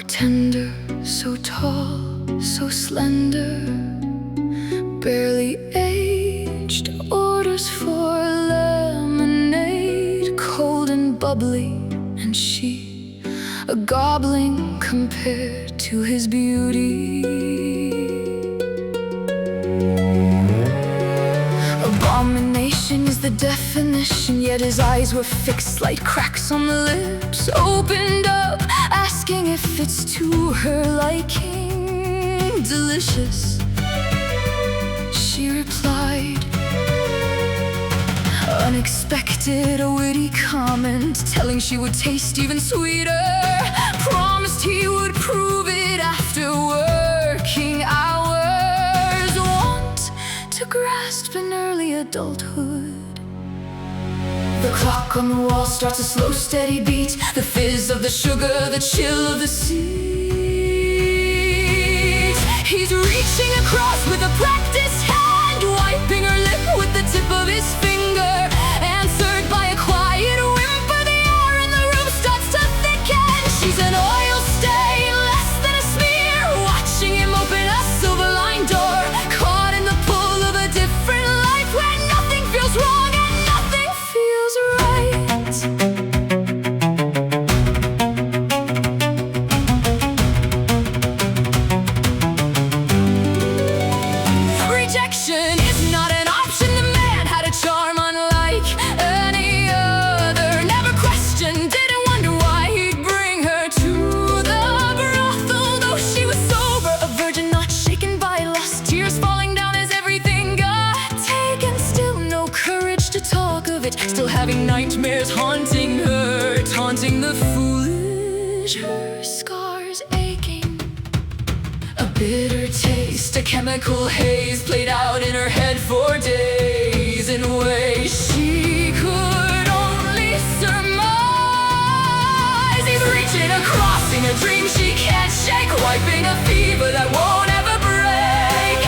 Bartender, so tall, so slender, barely aged, orders for lemonade, cold and bubbly, and she, a goblin compared to his beauty. Abomination is the definition, yet his eyes were fixed like cracks on the lips, opened up, asking if it's to her liking. Delicious, she replied. Unexpected, a witty comment, telling she would taste even sweeter. Promised he would prove it after working hours. Want to grasp an early adulthood. The clock on the wall starts a slow, steady beat. The fizz of the sugar, the chill of the seat. He's reaching across with a practiced hand, wiping her lip with the tip of his finger. Answered by a quiet whimper, the air in the room starts to thicken. She's an oil stain, less than a smear, watching him open a silver-lined door. Caught in the pull of a different life, where nothing feels wrong and nothing feels right. Rejection is not an option. The man had a charm unlike any other. Never questioned, didn't wonder why he'd bring her to the brothel. Though she was sober, a virgin not shaken by lust, tears falling down as everything got taken. Still no courage to talk of it, still having nightmares haunting her, taunting the foolish, her scars aching. A bitter taste, a chemical haze, played out in her head for days in ways she could only surmise. He's reaching across in a dream she can't shake, wiping a fever that won't ever break.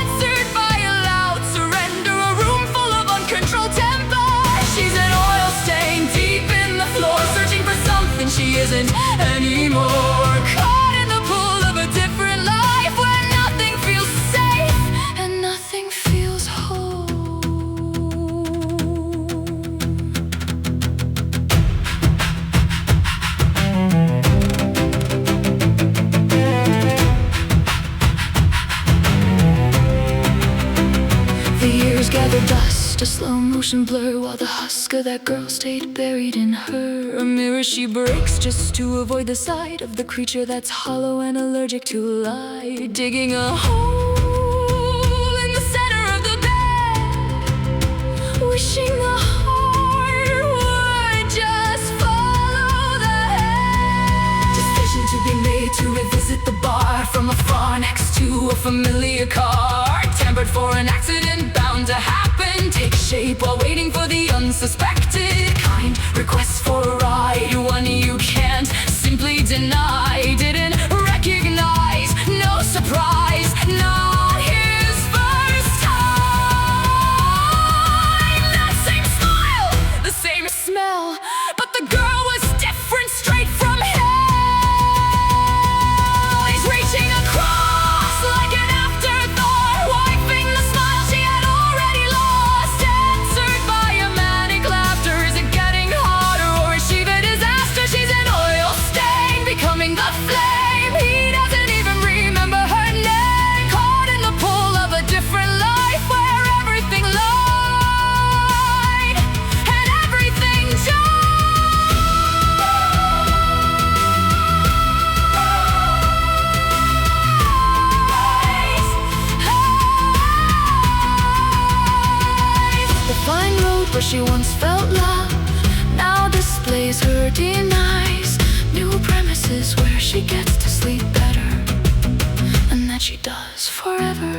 Answered by a loud surrender, a room full of uncontrolled temper. She's an oil stain deep in the floor, searching for something she isn't anymore. Caught in the pull of a different life, where nothing feels safe and nothing feels whole. The years gathered dust, a slow motion blur, while the husk of that girl stayed buried in her. A mirror she breaks just to avoid the sight of the creature that's hollow and allergic to light. Digging a hole in the center of the bed, wishing the heart would just follow the head. Decision to be made to revisit the bar from afar, next to a familiar car. Tempered for an accident bound to happen, take shape while waiting for the unsuspected kind. Request for a ride, one you can't simply deny. Didn't recognize, no surprise, not his first time. That same smile, the same smell, but the girl was different, straight from hell. He's reaching across like an afterthought, wiping the smile she had already lost. Answered by a manic laughter, is it getting hotter or is she the disaster? She's an oil stain, becoming the flame. He doesn't even remember her name. Caught in the pull of a different life, where everything lied and everything dies. The fine road where she once felt love now displays her demise. New premises where she gets to sleep better, and that she does forever.